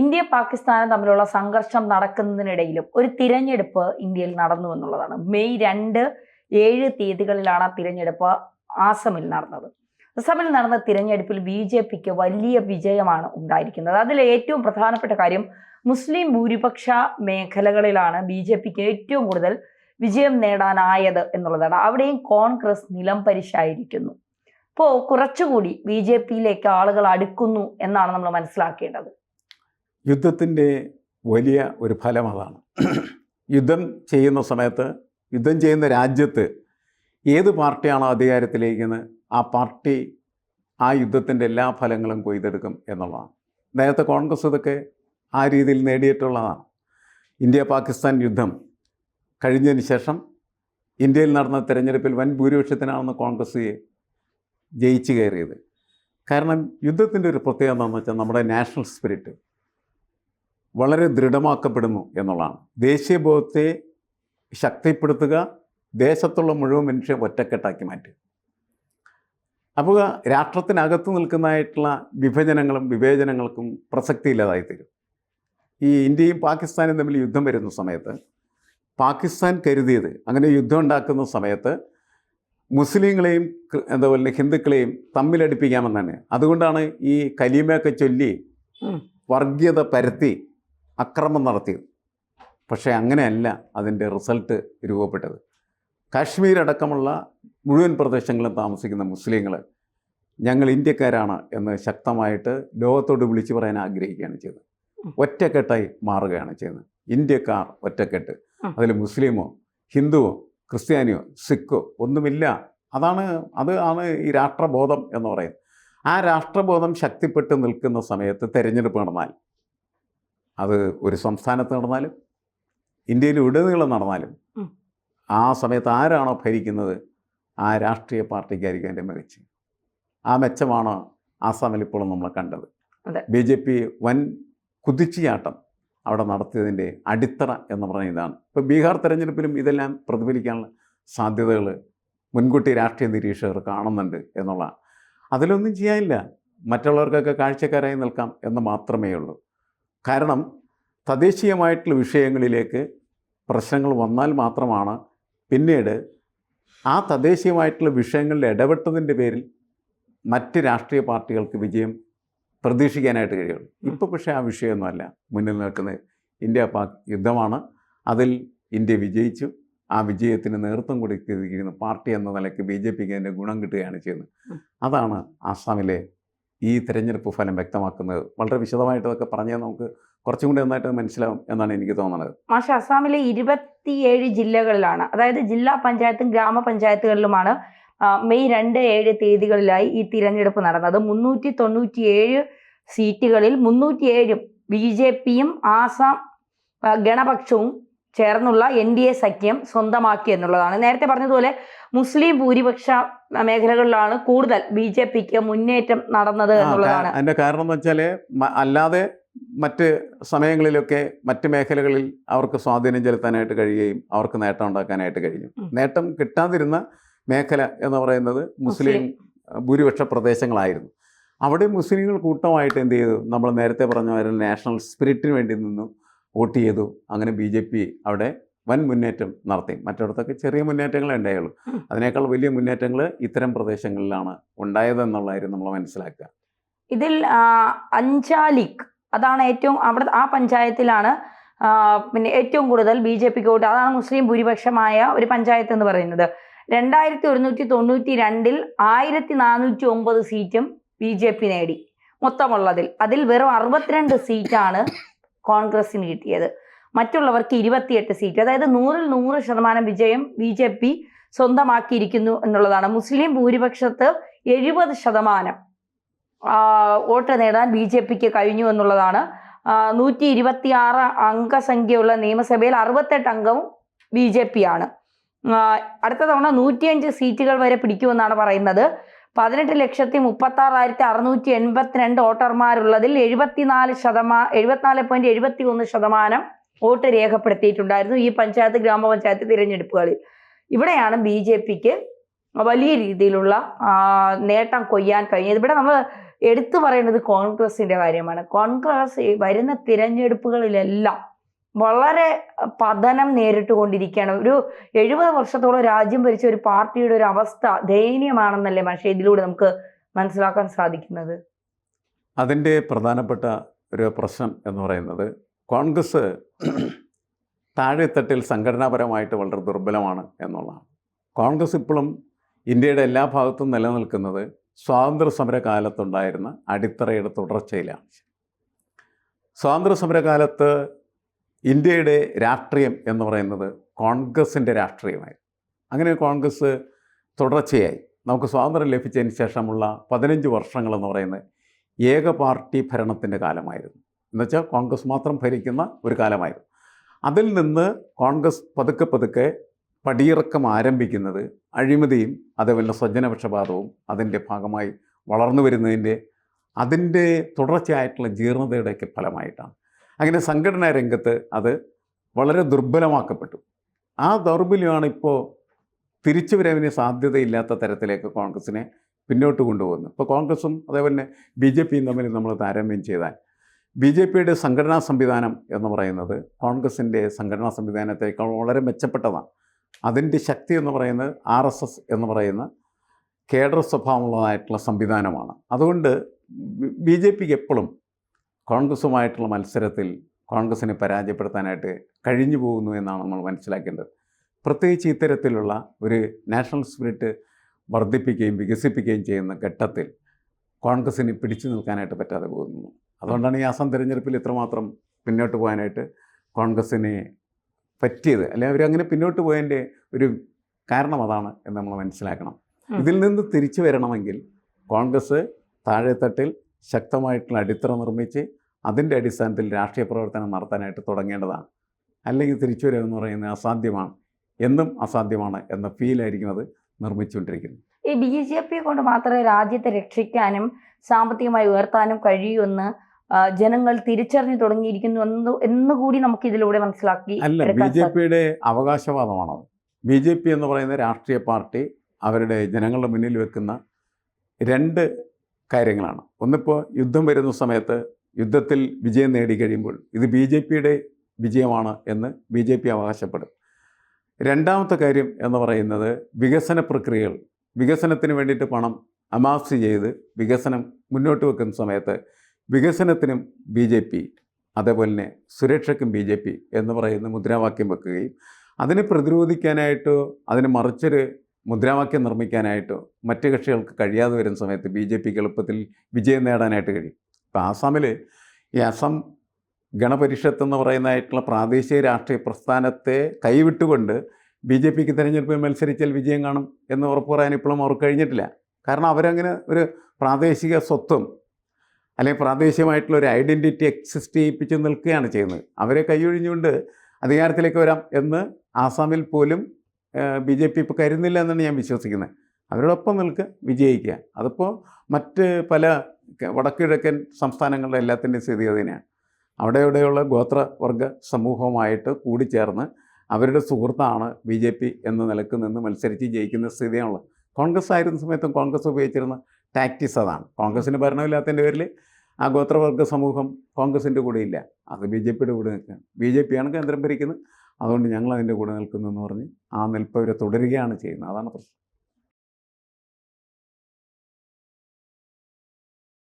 India പാകിസ്ഥാനും തമ്മിലുള്ള സംഘർഷം നടക്കുന്നതിനിടയിലും ഒരു തിരഞ്ഞെടുപ്പ് ഇന്ത്യയിൽ നടന്നു എന്നുള്ളതാണ്. മെയ് 2, 7 തീയതികളിലാണ് ആ തിരഞ്ഞെടുപ്പ് ആസമിൽ നടന്നത്. അസമിൽ നടന്ന തിരഞ്ഞെടുപ്പിൽ BJPക്ക് വലിയ വിജയമാണ് ഉണ്ടായിരിക്കുന്നത്. അതിൽ ഏറ്റവും പ്രധാനപ്പെട്ട കാര്യം മുസ്ലിം ഭൂരിപക്ഷ മേഖലകളിലാണ് BJPക്ക് ഏറ്റവും കൂടുതൽ വിജയം നേടാനായത് എന്നുള്ളതാണ്. അവിടെയും കോൺഗ്രസ് നിലംപരിശായിരിക്കുന്നു. അപ്പോൾ കുറച്ചുകൂടി BJPയിലേക്ക് ആളുകൾ അടുക്കുന്നു എന്നാണ് നമ്മൾ മനസ്സിലാക്കേണ്ടത്. യുദ്ധത്തിൻ്റെ വലിയ ഒരു ഫലം അതാണ്. യുദ്ധം ചെയ്യുന്ന സമയത്ത്, യുദ്ധം ചെയ്യുന്ന രാജ്യത്ത് ഏത് പാർട്ടിയാണോ അധികാരത്തിലേക്കെന്ന് ആ പാർട്ടി ആ യുദ്ധത്തിൻ്റെ എല്ലാ ഫലങ്ങളും കൊയ്തെടുക്കും എന്നുള്ളതാണ്. നേരത്തെ കോൺഗ്രസ് ഇതൊക്കെ ആ രീതിയിൽ നേടിയിട്ടുള്ളതാണ്. ഇന്ത്യ പാകിസ്ഥാൻ യുദ്ധം കഴിഞ്ഞതിന് ശേഷം ഇന്ത്യയിൽ നടന്ന തിരഞ്ഞെടുപ്പിൽ വൻ ഭൂരിപക്ഷത്തിനാണെന്ന് കോൺഗ്രസ് ജയിച്ചു കയറിയത്. കാരണം യുദ്ധത്തിൻ്റെ ഒരു പ്രത്യേകത എന്താണെന്ന് വെച്ചാൽ നമ്മുടെ നാഷണൽ സ്പിരിറ്റ് വളരെ ദൃഢമാക്കപ്പെടുന്നു എന്നുള്ളതാണ്. ദേശീയബോധത്തെ ശക്തിപ്പെടുത്തുക, ദേശത്തുള്ള മുഴുവൻ മനുഷ്യരെ ഒറ്റക്കെട്ടാക്കി മാറ്റുക. അപ്പോൾ രാഷ്ട്രത്തിനകത്ത് നിൽക്കുന്നതായിട്ടുള്ള വിഭജനങ്ങളും വിവേചനങ്ങൾക്കും പ്രസക്തിയില്ലാതായിത്തീരും. ഈ ഇന്ത്യയും പാകിസ്ഥാനും തമ്മിൽ യുദ്ധം വരുന്ന സമയത്ത് പാകിസ്ഥാൻ കരുതിയത്, അങ്ങനെ യുദ്ധം ഉണ്ടാക്കുന്ന സമയത്ത് മുസ്ലിങ്ങളെയും അതുപോലെ ഹിന്ദുക്കളെയും തമ്മിലടിപ്പിക്കാമെന്ന് തന്നെ. അതുകൊണ്ടാണ് ഈ കലീമയൊക്കെ ചൊല്ലി വർഗീയത പരത്തി അക്രമം നടത്തിയത്. പക്ഷേ അങ്ങനെയല്ല അതിൻ്റെ റിസൾട്ട് രൂപപ്പെട്ടത്. കാശ്മീർ അടക്കമുള്ള മുഴുവൻ പ്രദേശങ്ങളും താമസിക്കുന്ന മുസ്ലിങ്ങൾ ഞങ്ങൾ ഇന്ത്യക്കാരാണ് എന്ന് ശക്തമായിട്ട് ലോകത്തോട് വിളിച്ചു പറയാൻ ആഗ്രഹിക്കുകയാണ് ചെയ്തത്. ഒറ്റക്കെട്ടായി മാറുകയാണ് ചെയ്യുന്നത്. ഇന്ത്യക്കാർ ഒറ്റക്കെട്ട്. അതിൽ മുസ്ലിമോ ഹിന്ദുവോ ക്രിസ്ത്യാനിയോ സിഖോ ഒന്നുമില്ല. അതാണ് ഈ രാഷ്ട്രബോധം എന്ന് പറയുന്നത്. ആ രാഷ്ട്രബോധം ശക്തിപ്പെട്ട് നിൽക്കുന്ന സമയത്ത് തെരഞ്ഞെടുപ്പ് നടന്നാൽ, അത് ഒരു സംസ്ഥാനത്ത് നടന്നാലും ഇന്ത്യയിൽ ഉടനീളം നടന്നാലും, ആ സമയത്ത് ആരാണോ ഭരിക്കുന്നത് ആ രാഷ്ട്രീയ പാർട്ടിക്കായിരിക്കും അതിൻ്റെ മികച്ച. ആ മെച്ചമാണ് ആസാമിൽ ഇപ്പോൾ നമ്മൾ കണ്ടത്. BJP വൻ കുതിച്ചുചാട്ടം അവിടെ നടത്തിയതിൻ്റെ അടിത്തറ എന്ന് പറഞ്ഞ ഇതാണ്. ഇപ്പോൾ ബീഹാർ തെരഞ്ഞെടുപ്പിലും ഇതെല്ലാം പ്രതിഫലിക്കാനുള്ള സാധ്യതകൾ മുൻകൂട്ടി രാഷ്ട്രീയ നിരീക്ഷകർ കാണുന്നുണ്ട് എന്നുള്ളതാണ്. അതിലൊന്നും ചെയ്യാനില്ല, മറ്റുള്ളവർക്കൊക്കെ കാഴ്ചക്കാരായി നിൽക്കാം എന്ന് മാത്രമേ ഉള്ളൂ. കാരണം തദ്ദേശീയമായിട്ടുള്ള വിഷയങ്ങളിലേക്ക് പ്രശ്നങ്ങൾ വന്നാൽ മാത്രമാണ് പിന്നീട് ആ തദ്ദേശീയമായിട്ടുള്ള വിഷയങ്ങളിൽ ഇടപെട്ടതിൻ്റെ പേരിൽ മറ്റ് രാഷ്ട്രീയ പാർട്ടികൾക്ക് വിജയം പ്രതീക്ഷിക്കാനായിട്ട് കഴിയുള്ളൂ. ഇപ്പോൾ പക്ഷേ ആ വിഷയമൊന്നുമല്ല. മുന്നിൽ നിൽക്കുന്നത് ഇന്ത്യ പാക് യുദ്ധമാണ്. അതിൽ ഇന്ത്യ വിജയിച്ചു. ആ വിജയത്തിന് നേതൃത്വം കൊടുത്തിരിക്കുന്ന പാർട്ടി എന്ന നിലയ്ക്ക് BJPക്ക് അതിൻ്റെ ഗുണം കിട്ടുകയാണ് ചെയ്യുന്നത്. അതാണ് ആസാമിലെ ഈ തിരഞ്ഞെടുപ്പ് ഫലം വ്യക്തമാക്കുന്നത്. വളരെ വിശദമായിട്ട് അതൊക്കെ പറഞ്ഞാൽ നമുക്ക് കുറച്ചും കൂടി നന്നായിട്ട് മനസ്സിലാവും എന്നാണ് എനിക്ക് തോന്നുന്നത്. മാഷ, അസാമിലെ 27 ജില്ലകളിലാണ്, അതായത് ജില്ലാ പഞ്ചായത്തും ഗ്രാമപഞ്ചായത്തുകളിലുമാണ് മെയ് 2, 7 തീയതികളിലായി ഈ തിരഞ്ഞെടുപ്പ് നടന്നത്. 397 സീറ്റുകളിൽ 307 BJPയും ആസാം ഗണപക്ഷവും ചേർന്നുള്ള NDA സഖ്യം സ്വന്തമാക്കി എന്നുള്ളതാണ്. നേരത്തെ പറഞ്ഞതുപോലെ മുസ്ലിം ഭൂരിപക്ഷ മേഖലകളിലാണ് കൂടുതൽ BJPക്ക് മുന്നേറ്റം നടന്നത് എന്നുള്ളതാണ്. അതിൻ്റെ കാരണം എന്ന് വെച്ചാൽ അല്ലാതെ മറ്റ് സമയങ്ങളിലൊക്കെ മറ്റ് മേഖലകളിൽ അവർക്ക് സ്വാധീനം ചെലുത്താനായിട്ട് കഴിയുകയും അവർക്ക് നേട്ടം ഉണ്ടാക്കാനായിട്ട് കഴിഞ്ഞു. നേട്ടം കിട്ടാതിരുന്ന മേഖല എന്ന് പറയുന്നത് മുസ്ലിം ഭൂരിപക്ഷ പ്രദേശങ്ങളായിരുന്നു. അവിടെ മുസ്ലിങ്ങൾ കൂട്ടമായിട്ട് എന്ത് ചെയ്തു? നമ്മൾ നേരത്തെ പറഞ്ഞ മാതിരി നാഷണൽ സ്പിരിറ്റിന് വേണ്ടി നിന്നു വോട്ട് ചെയ്തു. അങ്ങനെ BJP അവിടെ വൻ മുന്നേറ്റം നടത്തി. മറ്റിടത്തൊക്കെ ചെറിയ മുന്നേറ്റങ്ങളെ ഉണ്ടായുള്ളൂ. അതിനേക്കാൾ വലിയ മുന്നേറ്റങ്ങൾ ഇത്തരം പ്രദേശങ്ങളിലാണ് ഉണ്ടായതെന്നുള്ള കാര്യം നമ്മൾ മനസ്സിലാക്കുക. ഇതിൽ അഞ്ചാലിക്, അതാണ് ഏറ്റവും അവിടെ ആ പഞ്ചായത്തിലാണ് പിന്നെ ഏറ്റവും കൂടുതൽ BJPക്ക് വോട്ട്. അതാണ് മുസ്ലിം ഭൂരിപക്ഷമായ ഒരു പഞ്ചായത്ത് എന്ന് പറയുന്നത്. 2192 1409 സീറ്റും BJP നേടി മൊത്തമുള്ളതിൽ. അതിൽ വെറും 62 സീറ്റാണ് കോൺഗ്രസിന് കിട്ടിയത്. മറ്റുള്ളവർക്ക് 28 സീറ്റ്. അതായത് 100% വിജയം BJP സ്വന്തമാക്കിയിരിക്കുന്നു എന്നുള്ളതാണ്. മുസ്ലിം ഭൂരിപക്ഷത്ത് 70% വോട്ട് നേടാൻ BJPക്ക് കഴിഞ്ഞു എന്നുള്ളതാണ്. 126 അംഗസംഖ്യയുള്ള നിയമസഭയിൽ 68 അംഗവും BJP ആണ്. അടുത്ത തവണ 105 സീറ്റുകൾ വരെ പിടിക്കുമെന്നാണ് പറയുന്നത്. 18,36,682 വോട്ടർമാരുള്ളതിൽ 74.71% വോട്ട് രേഖപ്പെടുത്തിയിട്ടുണ്ടായിരുന്നു ഈ പഞ്ചായത്ത് ഗ്രാമപഞ്ചായത്ത് തിരഞ്ഞെടുപ്പുകളിൽ. ഇവിടെയാണ് BJPക്ക് വലിയ രീതിയിലുള്ള നേട്ടം കൊയ്യാൻ കഴിഞ്ഞത്. ഇവിടെ നമ്മൾ എടുത്തു പറയേണ്ടത് കോൺഗ്രസിന്റെ കാര്യമാണ്. കോൺഗ്രസ് ഈ വരുന്ന തിരഞ്ഞെടുപ്പുകളിലെല്ലാം വളരെ പതനം നേരിട്ടുകൊണ്ടിരിക്കുകയാണ്. ഒരു 70 വർഷത്തോളം രാജ്യം ഭരിച്ച ഒരു പാർട്ടിയുടെ ഒരു അവസ്ഥ ദയനീയമാണെന്നല്ലേ പക്ഷേ ഇതിലൂടെ നമുക്ക് മനസ്സിലാക്കാൻ സാധിക്കുന്നത്. അതിൻ്റെ പ്രധാനപ്പെട്ട ഒരു പ്രശ്നം എന്ന് പറയുന്നത് കോൺഗ്രസ് താഴെത്തട്ടിൽ സംഘടനാപരമായിട്ട് വളരെ ദുർബലമാണ് എന്നുള്ളതാണ്. കോൺഗ്രസ് ഇപ്പോഴും ഇന്ത്യയുടെ എല്ലാ ഭാഗത്തും നിലനിൽക്കുന്നത് സ്വാതന്ത്ര്യ സമര കാലത്തുണ്ടായിരുന്ന അടിത്തറയുടെ തുടർച്ചയിലാണ്. സ്വാതന്ത്ര്യ സമരകാലത്ത് ഇന്ത്യയുടെ രാഷ്ട്രീയം എന്ന് പറയുന്നത് കോൺഗ്രസിൻ്റെ രാഷ്ട്രീയമായിരുന്നു. അങ്ങനെ കോൺഗ്രസ് തുടർച്ചയായി നമുക്ക് സ്വാതന്ത്ര്യം ലഭിച്ചതിന് ശേഷമുള്ള 15 വർഷങ്ങളെന്ന് പറയുന്നത് ഏക പാർട്ടി ഭരണത്തിൻ്റെ കാലമായിരുന്നു. എന്നുവെച്ചാൽ കോൺഗ്രസ് മാത്രം ഭരിക്കുന്ന ഒരു കാലമായിരുന്നു. അതിൽ നിന്ന് കോൺഗ്രസ് പതുക്കെ പതുക്കെ പടിയിറക്കം ആരംഭിക്കുന്നത് അഴിമതിയും അതേപോലെ സ്വജനപക്ഷപാതവും അതിൻ്റെ ഭാഗമായി വളർന്നു വരുന്നതിൻ്റെ അതിൻ്റെ തുടർച്ചയായിട്ടുള്ള ജീർണതയുടെയൊക്കെ ഫലമായിട്ടാണ്. അങ്ങനെ സംഘടനാ രംഗത്ത് അത് വളരെ ദുർബലമാക്കപ്പെട്ടു. ആ ദൗർബല്യമാണ് ഇപ്പോൾ തിരിച്ചുവരവിന് സാധ്യതയില്ലാത്ത തരത്തിലേക്ക് കോൺഗ്രസിനെ പിന്നോട്ട് കൊണ്ടുപോകുന്നത്. ഇപ്പോൾ കോൺഗ്രസും അതേപോലെ ബി ജെ പിയും തമ്മിൽ നമ്മൾ താരതമ്യം ചെയ്താൽ ബി ജെ പിയുടെ സംഘടനാ സംവിധാനം എന്ന് പറയുന്നത് കോൺഗ്രസിൻ്റെ സംഘടനാ സംവിധാനത്തേക്കാൾ വളരെ മെച്ചപ്പെട്ടതാണ്. അതിൻ്റെ ശക്തി എന്ന് പറയുന്നത് RSS എന്ന് പറയുന്ന കേഡർ സ്വഭാവമുള്ളതായിട്ടുള്ള സംവിധാനമാണ്. അതുകൊണ്ട് ബി ജെ പിക്ക് എപ്പോഴും കോൺഗ്രസുമായിട്ടുള്ള മത്സരത്തിൽ കോൺഗ്രസിനെ പരാജയപ്പെടുത്താനായിട്ട് കഴിഞ്ഞു പോകുന്നു എന്നാണ് നമ്മൾ മനസ്സിലാക്കേണ്ടത്. പ്രത്യേകിച്ച് ഇത്തരത്തിലുള്ള ഒരു നാഷണൽ സ്പിരിറ്റ് വർദ്ധിപ്പിക്കുകയും വികസിപ്പിക്കുകയും ചെയ്യുന്ന ഘട്ടത്തിൽ കോൺഗ്രസിന് പിടിച്ചു നിൽക്കാനായിട്ട് പറ്റാതെ പോകുന്നു. അതുകൊണ്ടാണ് ഈ ആസാം തിരഞ്ഞെടുപ്പിൽ ഇത്രമാത്രം പിന്നോട്ട് പോകാനായിട്ട് കോൺഗ്രസ്സിനെ പറ്റിയത്. അല്ലെങ്കിൽ അവരങ്ങനെ പിന്നോട്ട് പോയതിൻ്റെ ഒരു കാരണം അതാണ് എന്ന് നമ്മൾ മനസ്സിലാക്കണം. ഇതിൽ നിന്ന് തിരിച്ചു വരണമെങ്കിൽ കോൺഗ്രസ് താഴെത്തട്ടിൽ ശക്തമായിട്ടുള്ള അടിത്തറ നിർമ്മിച്ച് അതിൻ്റെ അടിസ്ഥാനത്തിൽ രാഷ്ട്രീയ പ്രവർത്തനം നടത്താനായിട്ട് തുടങ്ങേണ്ടതാണ്. അല്ലെങ്കിൽ തിരിച്ചു വരിക എന്ന് പറയുന്നത് അസാധ്യമാണ്, എന്നും അസാധ്യമാണ് എന്ന ഫീലായിരിക്കും അത് നിർമ്മിച്ചുകൊണ്ടിരിക്കുന്നത്. ഈ BJP കൊണ്ട് മാത്രമേ രാജ്യത്തെ രക്ഷിക്കാനും സാമ്പത്തികമായി ഉയർത്താനും കഴിയുമെന്ന് ജനങ്ങൾ തിരിച്ചറിഞ്ഞു തുടങ്ങിയിരിക്കുന്നു എന്നുകൂടി നമുക്ക് ഇതിലൂടെ മനസ്സിലാക്കി. അല്ല, BJPയുടെ അവകാശവാദമാണത്. BJP എന്ന് പറയുന്ന രാഷ്ട്രീയ പാർട്ടി അവരുടെ ജനങ്ങളുടെ മുന്നിൽ വെക്കുന്ന 2 കാര്യങ്ങളാണ്. ഒന്നിപ്പോൾ യുദ്ധം വരുന്ന സമയത്ത് യുദ്ധത്തിൽ വിജയം നേടിക്കഴിയുമ്പോൾ ഇത് BJPയുടെ വിജയമാണ് എന്ന് BJP അവകാശപ്പെടും. രണ്ടാമത്തെ കാര്യം എന്ന് പറയുന്നത് വികസന പ്രക്രിയകൾ, വികസനത്തിന് വേണ്ടിയിട്ട് പണം അമാസ് ചെയ്ത് വികസനം മുന്നോട്ട് വെക്കുന്ന സമയത്ത് വികസനത്തിനും BJP അതേപോലെ തന്നെ സുരക്ഷയ്ക്കും BJP എന്ന് പറയുന്ന മുദ്രാവാക്യം വെക്കുകയും അതിനെ പ്രതിരോധിക്കാനായിട്ടോ അതിന് മറിച്ചൊരു മുദ്രാവാക്യം നിർമ്മിക്കാനായിട്ടോ മറ്റ് കക്ഷികൾക്ക് കഴിയാതെ വരുന്ന സമയത്ത് BJPക്ക് എളുപ്പത്തിൽ വിജയം നേടാനായിട്ട് കഴിയും. ഇപ്പോൾ ആസാമിൽ ഈ അസം ഗണപരിഷത്ത് എന്ന് പറയുന്നതായിട്ടുള്ള പ്രാദേശിക രാഷ്ട്രീയ പ്രസ്ഥാനത്തെ കൈവിട്ടുകൊണ്ട് BJPക്ക് തിരഞ്ഞെടുപ്പിൽ മത്സരിച്ചാൽ വിജയം കാണും എന്ന് ഉറപ്പ് പറയാൻ ഇപ്പോഴും അവർക്ക് കഴിഞ്ഞിട്ടില്ല. കാരണം അവരങ്ങനെ ഒരു പ്രാദേശിക സ്വത്വം അല്ലെങ്കിൽ പ്രാദേശികമായിട്ടുള്ള ഒരു ഐഡൻറ്റിറ്റി എക്സിസ്റ്റ് ചെയ്യിപ്പിച്ച് നിൽക്കുകയാണ് ചെയ്യുന്നത്. അവരെ കൈയൊഴിഞ്ഞുകൊണ്ട് അധികാരത്തിലേക്ക് വരാം എന്ന് ആസാമിൽ പോലും BJP ഇപ്പോൾ കരുതുന്നില്ല എന്നാണ് ഞാൻ വിശ്വസിക്കുന്നത്. അവരോടൊപ്പം നിൽക്കുക, വിജയിക്കുക. അതിപ്പോൾ മറ്റ് പല വടക്കുകിഴക്കൻ സംസ്ഥാനങ്ങളുടെ എല്ലാത്തിൻ്റെയും സ്ഥിതി തന്നെയാണ്. അവിടെയുള്ള ഗോത്രവർഗ സമൂഹവുമായിട്ട് കൂടിച്ചേർന്ന് അവരുടെ സുഹൃത്താണ് BJP എന്ന നിലക്ക് നിന്ന് മത്സരിച്ച് ജയിക്കുന്ന സ്ഥിതിയാണുള്ളത്. കോൺഗ്രസ് ആയിരുന്ന സമയത്തും കോൺഗ്രസ് ഉപയോഗിച്ചിരുന്ന ടാക്ടിക്സ് അതാണ്. കോൺഗ്രസിന് ഭരണമില്ലാത്തതിൻ്റെ പേരിൽ ആ ഗോത്രവർഗ സമൂഹം കോൺഗ്രസിൻ്റെ കൂടെ ഇല്ല, അത് BJPയുടെ കൂടെ നിൽക്കുകയാണ്. BJPയാണ് കേന്ദ്രം ഭരിക്കുന്നത്, അതുകൊണ്ട് ഞങ്ങൾ അതിൻ്റെ കൂടെ നിൽക്കുന്നു എന്ന് പറഞ്ഞ് ആ നിൽപ്പ് അവരെ തുടരുകയാണ് ചെയ്യുന്നത്. അതാണ് പ്രശ്നം.